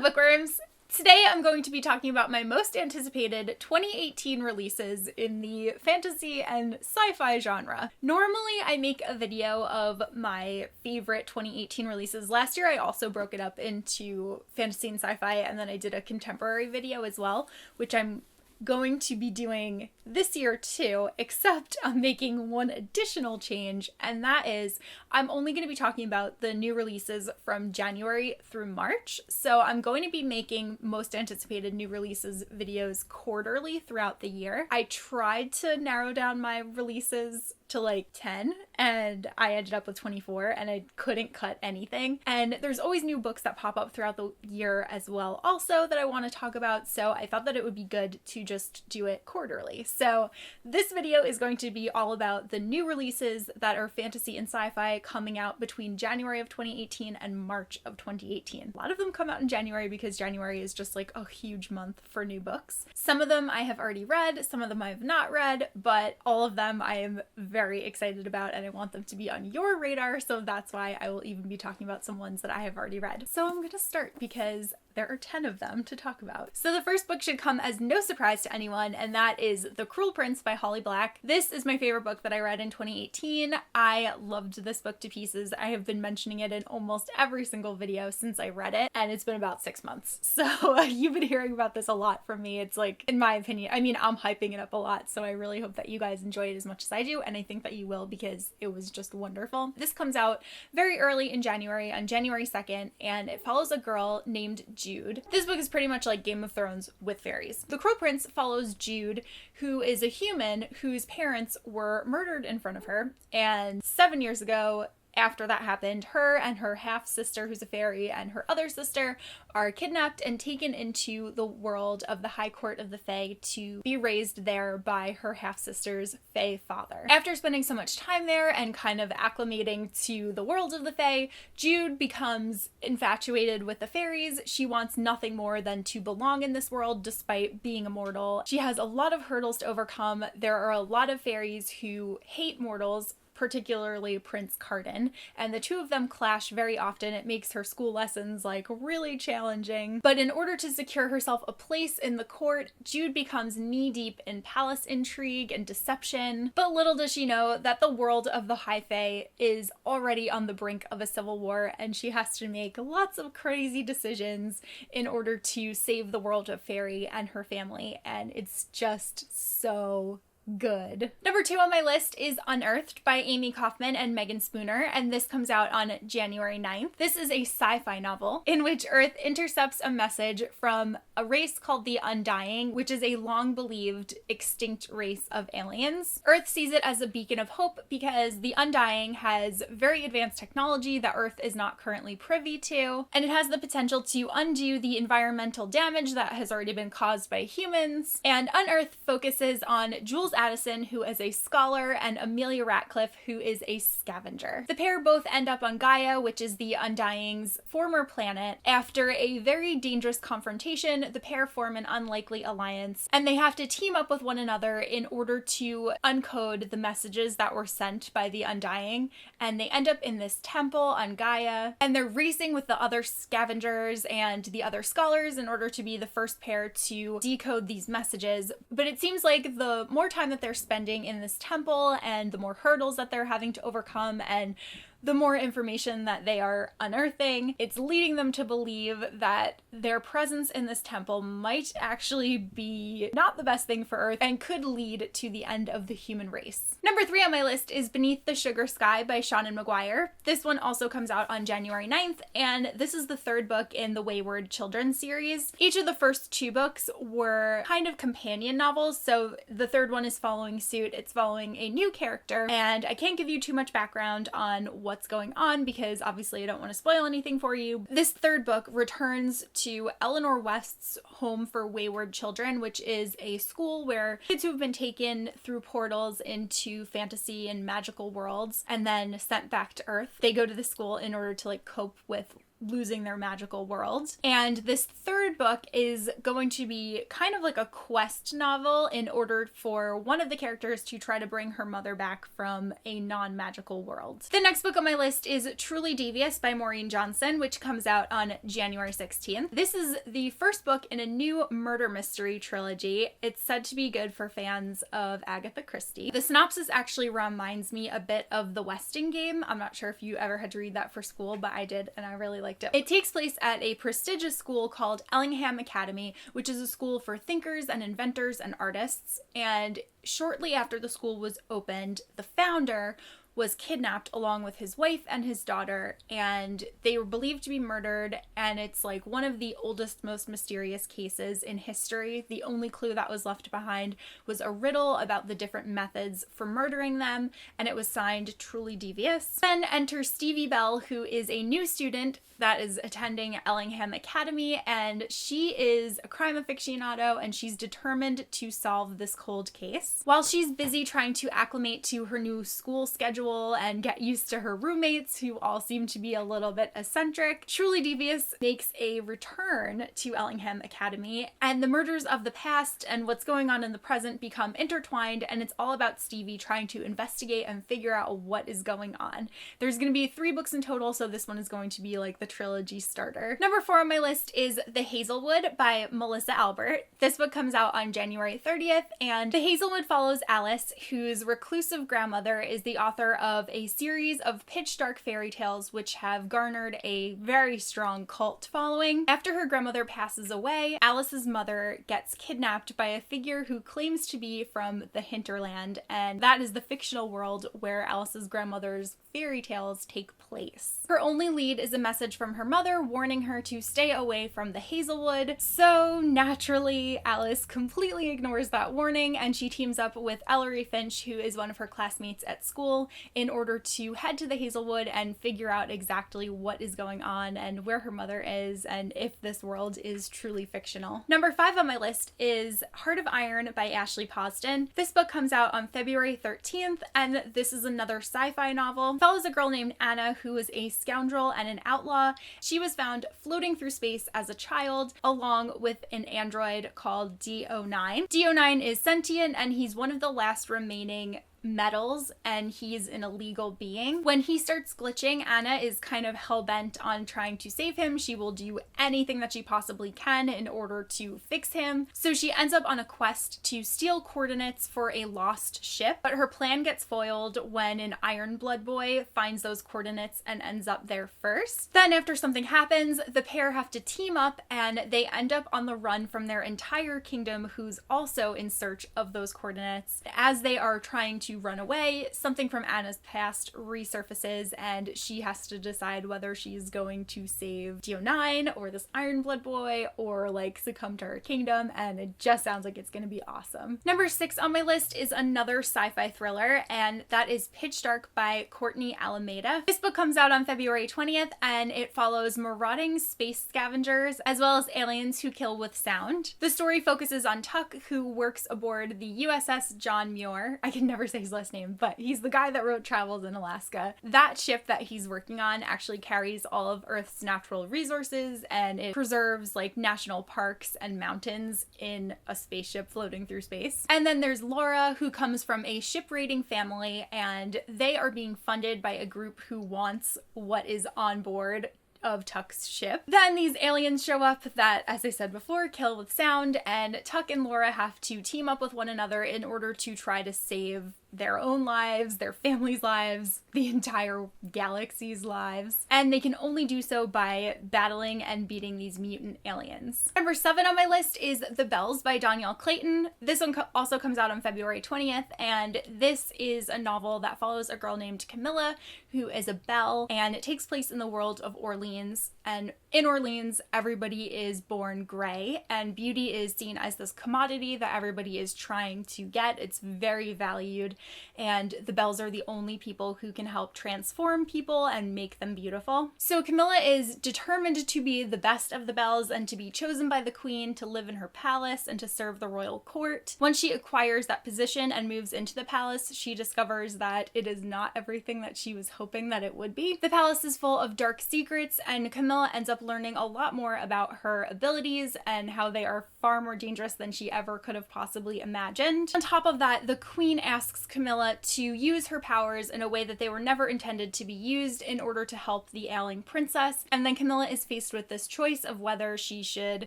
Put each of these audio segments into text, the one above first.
Hello, bookworms! Today I'm going to be talking about my most anticipated 2018 releases in the fantasy and sci-fi genre. Normally I make a video of my favorite 2018 releases. Last year I also broke it up into fantasy and sci-fi, and then I did a contemporary video as well, which I'm going to be doing this year too, except I'm making one additional change, and that is I'm only going to be talking about the new releases from January through March. So I'm going to be making most anticipated new releases videos quarterly throughout the year. I tried to narrow down my releases to like 10 and I ended up with 24 and I couldn't cut anything. And there's always new books that pop up throughout the year as well also that I want to talk about, so I thought that it would be good to just do it quarterly. So this video is going to be all about the new releases that are fantasy and sci-fi coming out between January of 2018 and March of 2018. A lot of them come out in January because January is just like a huge month for new books. Some of them I have already read, some of them I have not read, but all of them I am very excited about and I want them to be on your radar, so that's why I will even be talking about some ones that I have already read. So I'm gonna start because there are 10 of them to talk about. So the first book should come as no surprise to anyone, and that is The Cruel Prince by Holly Black. This is my favorite book that I read in 2018. I loved this book to pieces. I have been mentioning it in almost every single video since I read it, and it's been about 6 months. So you've been hearing about this a lot from me. It's like, in my opinion, I mean, I'm hyping it up a lot, so I really hope that you guys enjoy it as much as I do, and I think that you will because it was just wonderful. This comes out very early in January, on January 2nd, and it follows a girl named Jude. This book is pretty much like Game of Thrones with fairies. The Cruel Prince follows Jude, who is a human whose parents were murdered in front of her, and 7 years ago, after that happened, her and her half-sister, who's a fairy, and her other sister are kidnapped and taken into the world of the High Court of the Fae to be raised there by her half-sister's Fae father. After spending so much time there and kind of acclimating to the world of the Fae, Jude becomes infatuated with the fairies. She wants nothing more than to belong in this world despite being immortal. She has a lot of hurdles to overcome. There are a lot of fairies who hate mortals, particularly Prince Carden, and the two of them clash very often. It makes her school lessons like really challenging. But in order to secure herself a place in the court, Jude becomes knee-deep in palace intrigue and deception. But little does she know that the world of the High Fae is already on the brink of a civil war, and she has to make lots of crazy decisions in order to save the world of Fairy and her family, and it's just so good. Number 2 on my list is Unearthed by Amy Kaufman and Megan Spooner, and this comes out on January 9th. This is a sci-fi novel in which Earth intercepts a message from a race called the Undying, which is a long-believed extinct race of aliens. Earth sees it as a beacon of hope because the Undying has very advanced technology that Earth is not currently privy to, and it has the potential to undo the environmental damage that has already been caused by humans. And Unearthed focuses on Jules Addison, who is a scholar, and Amelia Ratcliffe, who is a scavenger. The pair both end up on Gaia, which is the Undying's former planet. After a very dangerous confrontation, the pair form an unlikely alliance, and they have to team up with one another in order to uncode the messages that were sent by the Undying, and they end up in this temple on Gaia, and they're racing with the other scavengers and the other scholars in order to be the first pair to decode these messages. But it seems like the more time that they're spending in this temple and the more hurdles that they're having to overcome and the more information that they are unearthing, it's leading them to believe that their presence in this temple might actually be not the best thing for Earth and could lead to the end of the human race. Number 3 on my list is Beneath the Sugar Sky by Shannon Maguire. This one also comes out on January 9th, and this is the 3rd book in the Wayward Children series. Each of the first 2 books were kind of companion novels, so the 3rd one is following suit. It's following a new character, and I can't give you too much background on what's going on because obviously I don't want to spoil anything for you. This 3rd book returns to Eleanor West's Home for Wayward Children, which is a school where kids who have been taken through portals into fantasy and magical worlds and then sent back to Earth, they go to the school in order to like cope with losing their magical world. And this third book is going to be kind of like a quest novel in order for one of the characters to try to bring her mother back from a non-magical world. The next book on my list is Truly Devious by Maureen Johnson, which comes out on January 16th. This is the first book in a new murder mystery trilogy. It's said to be good for fans of Agatha Christie. The synopsis actually reminds me a bit of The Westing Game. I'm not sure if you ever had to read that for school, but I did, and I really liked it. It takes place at a prestigious school called Ellingham Academy, which is a school for thinkers and inventors and artists. And shortly after the school was opened, the founder was kidnapped along with his wife and his daughter, and they were believed to be murdered, and it's like one of the oldest, most mysterious cases in history. The only clue that was left behind was a riddle about the different methods for murdering them, and it was signed Truly Devious. Then enter Stevie Bell, who is a new student that is attending Ellingham Academy, and she is a crime aficionado, and she's determined to solve this cold case. While she's busy trying to acclimate to her new school schedule and get used to her roommates, who all seem to be a little bit eccentric, Truly Devious makes a return to Ellingham Academy, and the murders of the past and what's going on in the present become intertwined, and it's all about Stevie trying to investigate and figure out what is going on. There's going to be 3 books in total, so this one is going to be like the trilogy starter. Number 4 on my list is The Hazelwood by Melissa Albert. This book comes out on January 30th, and The Hazelwood follows Alice, whose reclusive grandmother is the author of a series of pitch dark fairy tales which have garnered a very strong cult following. After her grandmother passes away, Alice's mother gets kidnapped by a figure who claims to be from the hinterland, and that is the fictional world where Alice's grandmother's fairy tales take place. Her only lead is a message from her mother warning her to stay away from the Hazelwood, so naturally Alice completely ignores that warning, and she teams up with Ellery Finch, who is one of her classmates at school, in order to head to the Hazelwood and figure out exactly what is going on and where her mother is and if this world is truly fictional. Number 5 on my list is Heart of Iron by Ashley Poston. This book comes out on February 13th, and this is another sci-fi novel. It follows a girl named Anna who is a scoundrel and an outlaw. She was found floating through space as a child along with an android called D09. D09 is sentient, and he's one of the last remaining metals, and he's an illegal being. When he starts glitching, Anna is kind of hell-bent on trying to save him. She will do anything that she possibly can in order to fix him. So she ends up on a quest to steal coordinates for a lost ship, but her plan gets foiled when an Iron Blood boy finds those coordinates and ends up there first. Then after something happens, the pair have to team up, and they end up on the run from their entire kingdom, who's also in search of those coordinates. As they are trying to run away, something from Anna's past resurfaces, and she has to decide whether she's going to save D09 or this Iron Blood boy, or like succumb to her kingdom, and it just sounds like it's gonna be awesome. Number 6 on my list is another sci-fi thriller, and that is Pitch Dark by Courtney Alameda. This book comes out on February 20th, and it follows marauding space scavengers as well as aliens who kill with sound. The story focuses on Tuck, who works aboard the USS John Muir. I can never say his last name, but he's the guy that wrote Travels in Alaska. That ship that he's working on actually carries all of Earth's natural resources, and it preserves like national parks and mountains in a spaceship floating through space. And then there's Laura, who comes from a ship raiding family, and they are being funded by a group who wants what is on board of Tuck's ship. Then these aliens show up that, as I said before, kill with sound, and Tuck and Laura have to team up with one another in order to try to save their own lives, their family's lives, the entire galaxy's lives, and they can only do so by battling and beating these mutant aliens. Number 7 on my list is The Bells by Danielle Clayton. This one also comes out on February 20th, and this is a novel that follows a girl named Camilla, who is a belle, and it takes place in the world of Orleans. And in Orleans, everybody is born gray, and beauty is seen as this commodity that everybody is trying to get. It's very valued, and the bells are the only people who can help transform people and make them beautiful. So Camilla is determined to be the best of the bells and to be chosen by the queen to live in her palace and to serve the royal court. Once she acquires that position and moves into the palace, she discovers that it is not everything that she was hoping that it would be. The palace is full of dark secrets, and Camilla Camilla ends up learning a lot more about her abilities and how they are far more dangerous than she ever could have possibly imagined. On top of that, the Queen asks Camilla to use her powers in a way that they were never intended to be used in order to help the ailing princess. And then Camilla is faced with this choice of whether she should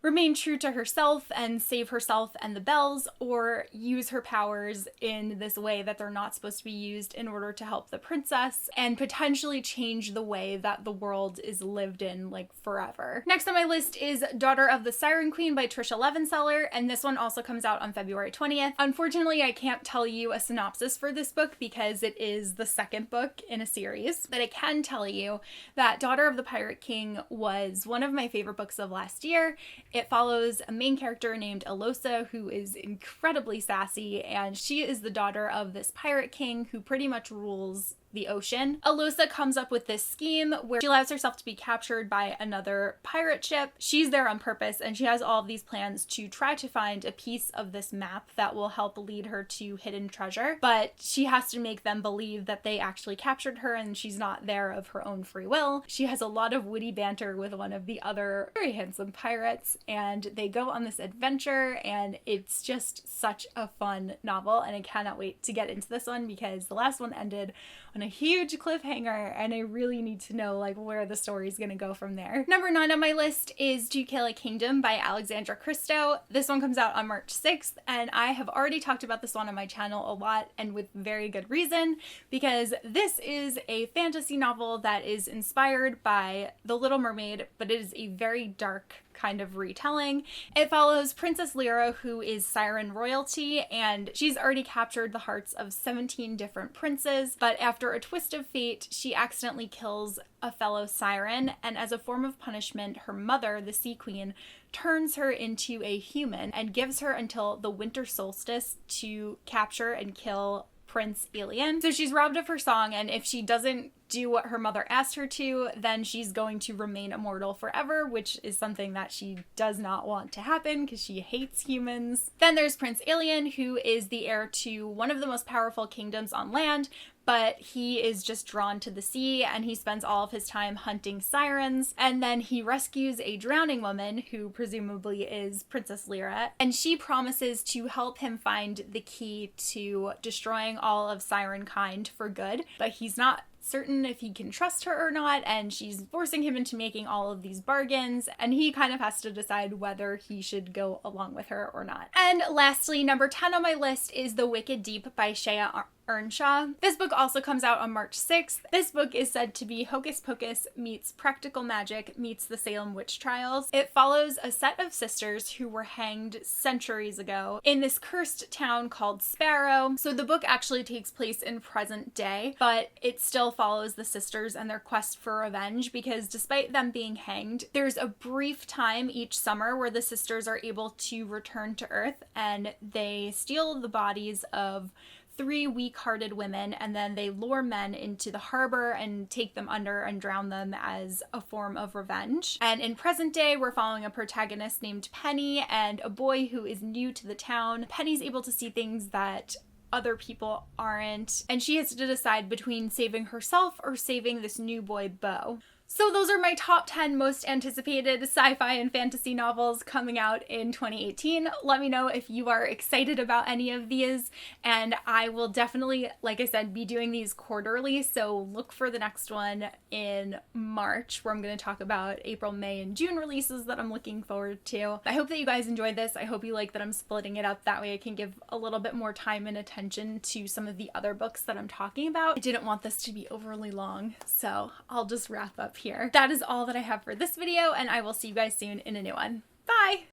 remain true to herself and save herself and the bells, or use her powers in this way that they're not supposed to be used in order to help the princess and potentially change the way that the world is lived in, like, forever. Next on my list is Daughter of the Siren Queen by Trisha Levenseller, and this one also comes out on February 20th. Unfortunately, I can't tell you a synopsis for this book because it is the second book in a series, but I can tell you that Daughter of the Pirate King was one of my favorite books of last year. It follows a main character named Elosa who is incredibly sassy, and she is the daughter of this pirate king who pretty much rules the ocean. Elosa comes up with this scheme where she allows herself to be captured by another pirate ship. She's there on purpose, and she has all of these plans to try to find a piece of this map that will help lead her to hidden treasure, but she has to make them believe that they actually captured her and she's not there of her own free will. She has a lot of witty banter with one of the other very handsome pirates, and they go on this adventure, and it's just such a fun novel, and I cannot wait to get into this one because the last one ended on a huge cliffhanger, and I really need to know, like, where the story's gonna go from there. Number 9 on my list is To Kill a Kingdom by Alexandra Christo. This one comes out on March 6th, and I have already talked about this one on my channel a lot, and with very good reason, because this is a fantasy novel that is inspired by The Little Mermaid, but it is a very dark kind of retelling. It follows Princess Lyra, who is siren royalty, and she's already captured the hearts of 17 different princes, but after a twist of fate, she accidentally kills a fellow siren, and as a form of punishment, her mother, the Sea Queen, turns her into a human and gives her until the winter solstice to capture and kill Prince Elian. So she's robbed of her song, and if she doesn't do what her mother asked her to, then she's going to remain immortal forever, which is something that she does not want to happen because she hates humans. Then there's Prince Elian, who is the heir to one of the most powerful kingdoms on land, but he is just drawn to the sea, and he spends all of his time hunting sirens, and then he rescues a drowning woman who presumably is Princess Lyra, and she promises to help him find the key to destroying all of siren kind for good, but he's not certain if he can trust her or not, and she's forcing him into making all of these bargains, and he kind of has to decide whether he should go along with her or not. And lastly, number 10 on my list is The Wicked Deep by Shea Earnshaw. This book also comes out on March 6th. This book is said to be Hocus Pocus meets practical magic meets the Salem witch trials. It follows a set of sisters who were hanged centuries ago in this cursed town called Sparrow. So the book actually takes place in present day, but it still follows the sisters and their quest for revenge, because despite them being hanged, there's a brief time each summer where the sisters are able to return to Earth, and they steal the bodies of 3 weak-hearted women, and then they lure men into the harbor and take them under and drown them as a form of revenge. And in present day, we're following a protagonist named Penny and a boy who is new to the town. Penny's able to see things that other people aren't, and she has to decide between saving herself or saving this new boy, Beau. So those are my top 10 most anticipated sci-fi and fantasy novels coming out in 2018. Let me know if you are excited about any of these, and I will definitely, like I said, be doing these quarterly, so look for the next one in March, where I'm going to talk about April, May, and June releases that I'm looking forward to. I hope that you guys enjoyed this. I hope you like that I'm splitting it up. That way I can give a little bit more time and attention to some of the other books that I'm talking about. I didn't want this to be overly long, so I'll just wrap up here. That is all that I have for this video, and I will see you guys soon in a new one. Bye!